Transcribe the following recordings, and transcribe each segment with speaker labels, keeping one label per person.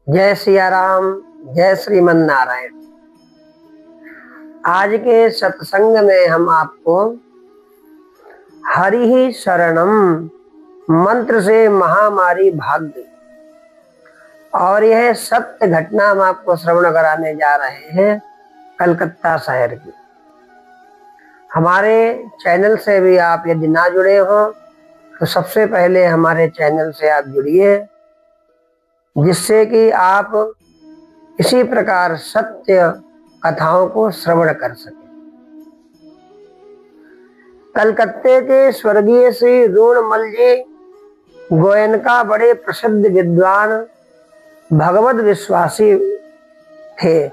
Speaker 1: जय सिया राम, जय श्रीमन नारायण। आज के सत्संग में हम आपको हरि ही शरणम मंत्र से महामारी भाग गई और यह सत्य घटना हम आपको श्रवण कराने जा रहे हैं कलकत्ता शहर की। हमारे चैनल से भी आप यदि ना जुड़े हो तो सबसे पहले हमारे चैनल से आप जुड़िए, जिससे कि आप इसी प्रकार सत्य कथाओं को श्रवण कर सकें। कलकत्ते के स्वर्गीय श्री रूणमल जी गोयनका बड़े प्रसिद्ध विद्वान भगवत विश्वासी थे।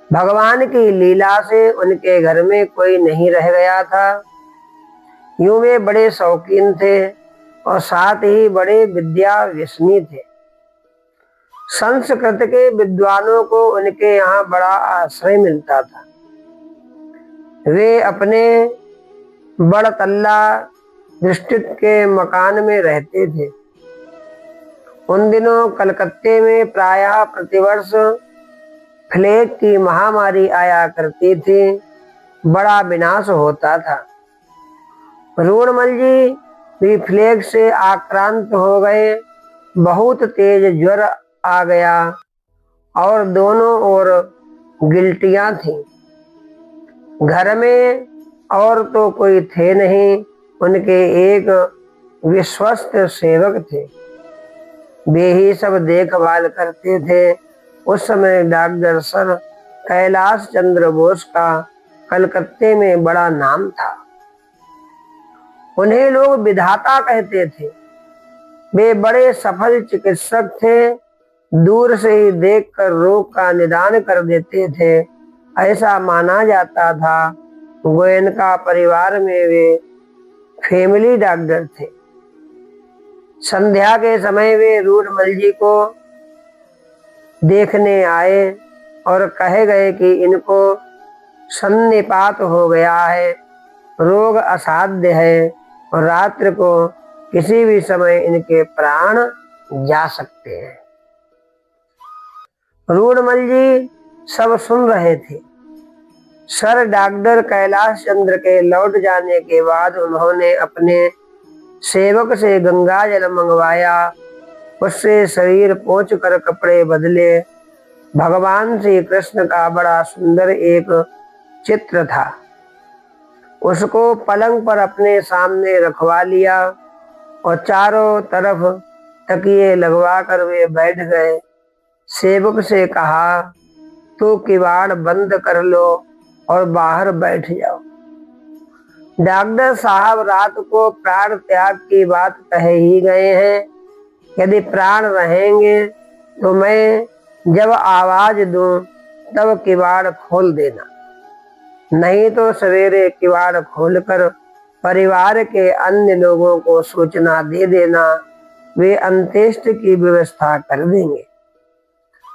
Speaker 1: भगवान की लीला से उनके घर में कोई नहीं रह गया था। यूं वे बड़े शौकीन थे और साथ ही बड़े विद्या व्यसनी थे। संस्कृत के विद्वानों को उनके यहाँ बड़ा आश्रय मिलता था। वे अपने बड़तल्ला विस्तृत के मकान में रहते थे। उन दिनों कलकत्ते में प्रायः प्रतिवर्ष प्लेग की महामारी आया करती थी। बड़ा विनाश होता था। रूणमल जी भी प्लेग से आक्रांत हो गए। बहुत तेज ज्वर आ गया और दोनों ओर गिल्टियां थीं। घर में और तो कोई थे नहीं, उनके एक विश्वस्त सेवक थे। वे ही सब देखभाल करते थे। उस समय डॉक्टर सर कैलाश चंद्र बोस का कलकत्ते में बड़ा नाम था। उन्हें लोग विधाता कहते थे। वे बड़े सफल चिकित्सक थे। दूर से ही देखकर रोग का निदान कर देते थे। ऐसा माना जाता था। गोयनका परिवार में वे फैमिली डॉक्टर थे। संध्या के समय वे रूणमल जी को देखने आए और कहे गए कि इनको सन्निपात हो गया है, रोग असाध्य है और रात्रि को किसी भी समय इनके प्राण जा सकते हैं। रूणमल जी सब सुन रहे थे। सर डॉक्टर कैलाश चंद्र के लौट जाने के बाद उन्होंने अपने सेवक से गंगा जल मंगवाया। उससे शरीर पोंछ कर कपड़े बदले। भगवान श्री कृष्ण का बड़ा सुंदर एक चित्र था। उसको पलंग पर अपने सामने रखवा लिया और चारों तरफ तकिए लगवा कर वे बैठ गए। सेवक से कहा, तो किवाड़ बंद कर लो और बाहर बैठ जाओ। डॉक्टर साहब रात को प्राण त्याग की बात कह ही गए हैं। यदि प्राण रहेंगे तो मैं जब आवाज दूं तब किवाड़ खोल देना, नहीं तो सवेरे किवाड़ खोलकर परिवार के अन्य लोगों को सूचना दे देना। वे अंत्येष्टि की व्यवस्था कर देंगे।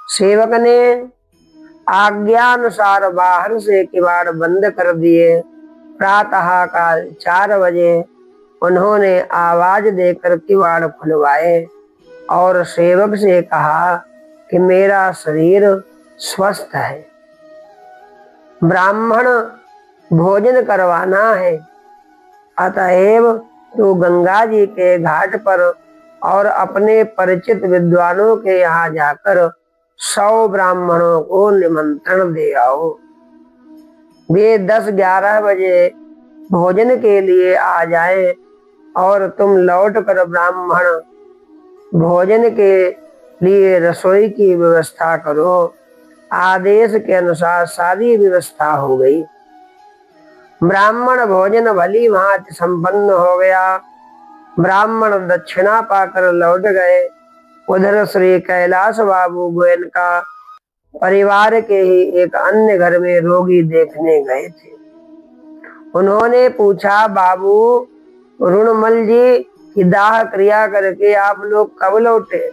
Speaker 1: सेवक ने आज्ञानुसार बाहर से किवाड़ बंद कर दिए। प्रातः काल 4 बजे उन्होंने आवाज देकर किवाड़ खुलवाए और सेवक से कहा कि मेरा शरीर स्वस्थ है, ब्राह्मण भोजन करवाना है, अतएव तू गंगा जी के घाट पर और अपने परिचित विद्वानों के यहाँ जाकर 100 ब्राह्मणों को निमंत्रण दे आओ। वे 10-11 बजे भोजन के लिए आ जाएं और तुम लौट कर ब्राह्मण भोजन के लिए रसोई की व्यवस्था करो। आदेश के अनुसार सारी व्यवस्था हो गई। ब्राह्मण भोजन भली भांति संपन्न हो गया। ब्राह्मण दक्षिणा पाकर लौट गए। उधर श्री कैलाश बाबू गोयनका परिवार के ही एक अन्य घर में रोगी देखने गए थे। उन्होंने पूछा, बाबू रूणमल जी की दाह क्रिया करके आप लोग कब लौटे?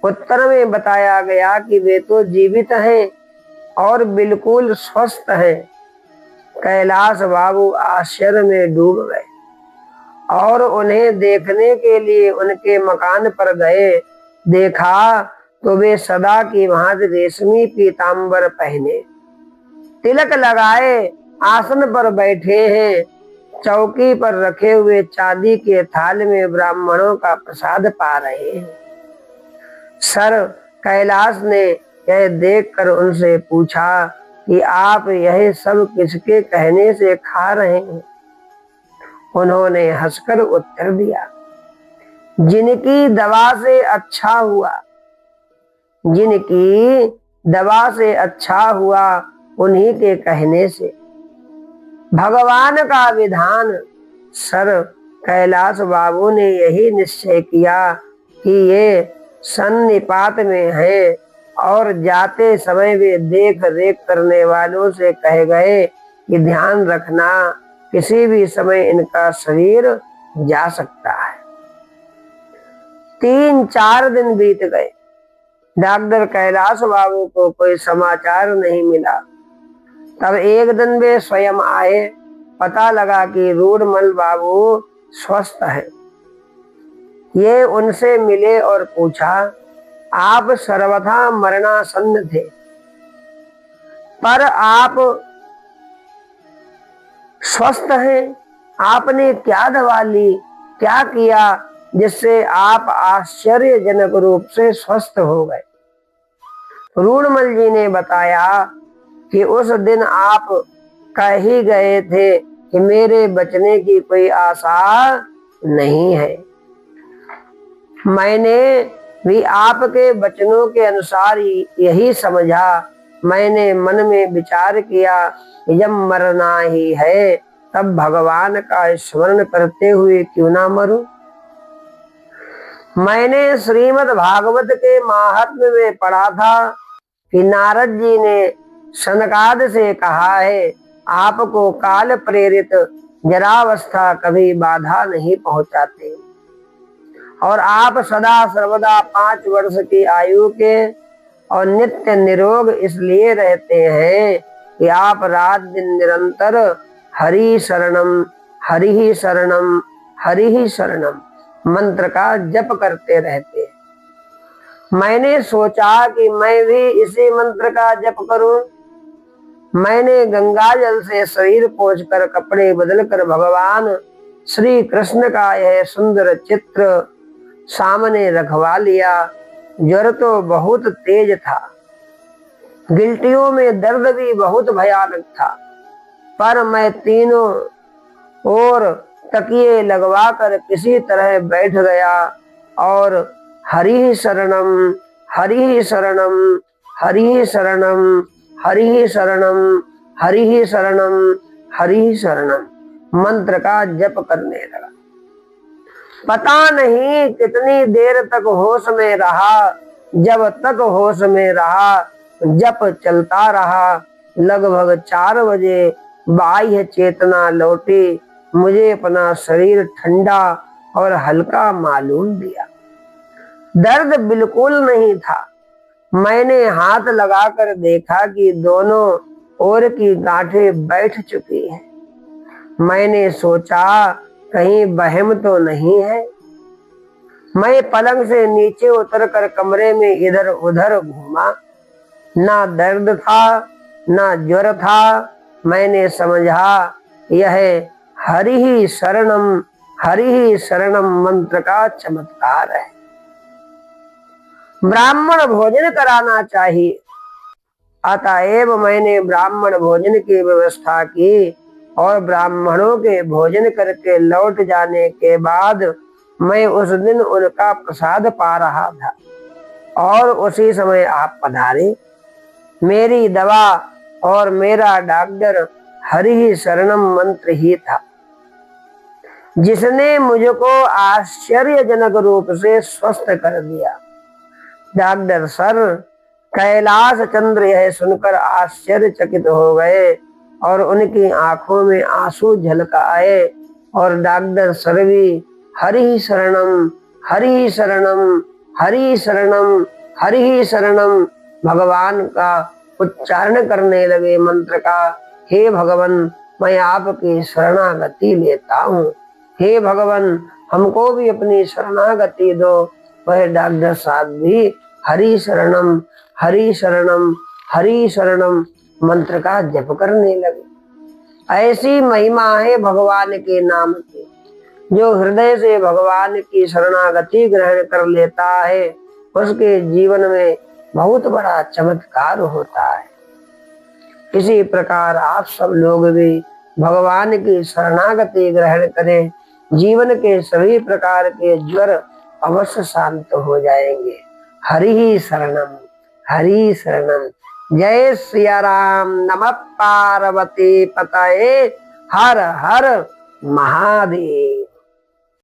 Speaker 1: उत्तर में बताया गया कि वे तो जीवित हैं और बिल्कुल स्वस्थ हैं। कैलाश बाबू आश्चर्य में डूब गए और उन्हें देखने के लिए उनके मकान पर गए। देखा तो वे सदा की भांति रेशमी पीतांबर पहने, तिलक लगाए आसन पर बैठे हैं, चौकी पर रखे हुए चांदी के थाल में ब्राह्मणों का प्रसाद पा रहे हैं। सर कैलाश ने यह देखकर उनसे पूछा कि आप यह सब किसके कहने से खा रहे हैं? उन्होंने हंसकर उत्तर दिया, जिनकी दवा से अच्छा हुआ, जिनकी दवा से अच्छा हुआ उन्हीं के कहने से। भगवान का विधान। सर कैलाश बाबू ने यही निश्चय किया कि ये सन्निपात में है और जाते समय वे देख रेख करने वालों से कह गए कि ध्यान रखना, किसी भी समय इनका शरीर जा सकता है। 3-4 दिन बीत गए। डॉक्टर कैलाश बाबू को कोई समाचार नहीं मिला। तब एक दिन वे स्वयं आए। पता लगा कि रूडमल बाबू स्वस्थ है। ये उनसे मिले और पूछा, आप सर्वथा मरणासन्न थे, पर आप स्वस्थ हैं। आपने क्या दवा ली, क्या किया जिससे आप आश्चर्यजनक रूप से स्वस्थ हो गए? रूडमल जी ने बताया कि उस दिन आप कह ही गए थे कि मेरे बचने की कोई आशा नहीं है। मैंने भी आपके वचनों के अनुसार यही समझा। मैंने मन में विचार किया कि जब मरना ही है तब भगवान का स्मरण करते हुए क्यों ना मरूं। मैंने श्रीमद् भागवत के महात्म्य में पढ़ा था कि नारद जी ने सनकाद से कहा है, आपको काल प्रेरित जरावस्था कभी बाधा नहीं पहुंचाते और आप सदा सर्वदा 5 वर्ष की आयु के और नित्य निरोग इसलिए रहते हैं कि आप रात दिन निरंतर हरि शरणम हरि ही शरणम हरि ही शरणम मंत्र का जप करते रहते हैं। मैंने सोचा कि मैं भी इसी मंत्र का जप करूं। मैंने गंगा जल से शरीर पोंछकर कपड़े बदलकर भगवान श्री कृष्ण का यह सुंदर चित्र सामने रखवा लिया। ज्वर तो बहुत तेज था, गिल्टियों में दर्द भी बहुत भयानक था, पर मैं तीनों ओर तकिए लगवाकर किसी तरह बैठ गया और हरि शरणम हरि शरणम हरि शरणम हरि शरणम हरि शरणम हरि शरणम मंत्र का जप करने लगा। पता नहीं कितनी देर तक होश में रहा। जब तक होश में रहा जप चलता रहा। लगभग 4 बजे बाह्य चेतना लौटी। मुझे अपना शरीर ठंडा और हल्का मालूम दिया। दर्द बिल्कुल नहीं था। मैंने हाथ लगाकर देखा कि दोनों ओर की गांठें बैठ चुकी हैं। मैंने सोचा कहीं वहम तो नहीं है। मैं पलंग से नीचे उतरकर कमरे में इधर उधर घूमा। ना दर्द था ना ज्वर था। मैंने समझा यह हरि ही शरणम मंत्र का चमत्कार है। ब्राह्मण भोजन कराना चाहिए, अतएव मैंने ब्राह्मण भोजन की व्यवस्था की और ब्राह्मणों के भोजन करके लौट जाने के बाद मैं उस दिन उनका प्रसाद पा रहा था और उसी समय आप पधारे। मेरी दवा और मेरा डॉक्टर हरि ही शरणम मंत्र ही था, जिसने मुझको आश्चर्यजनक रूप से स्वस्थ कर दिया। डॉक्टर सर कैलाश चंद्र यह सुनकर आश्चर्यचकित हो गए और उनकी आंखों में आंसू झलक आए और डॉक्टर सर भी हरि शरणम हरि शरणम हरि शरणम हरि शरणम भगवान का उच्चारण करने लगे मंत्र का। हे भगवान, मैं आपकी शरणागति लेता हूँ। हे भगवान, हमको भी अपनी शरणागति दो। वह डॉक्टर साहब भी हरि शरणम हरि शरणम हरि शरणम मंत्र का जप करने लगे। ऐसी महिमा है भगवान के नाम की। जो हृदय से भगवान की शरणागति ग्रहण कर लेता है उसके जीवन में बहुत बड़ा चमत्कार होता है। इसी प्रकार आप सब लोग भी भगवान की शरणागति ग्रहण करें, जीवन के सभी प्रकार के ज्वर अवश्य शांत हो जाएंगे। हरि शरणम हरि शरणम। जय सिया राम। नमः पार्वती पतये। हर हर महादेव।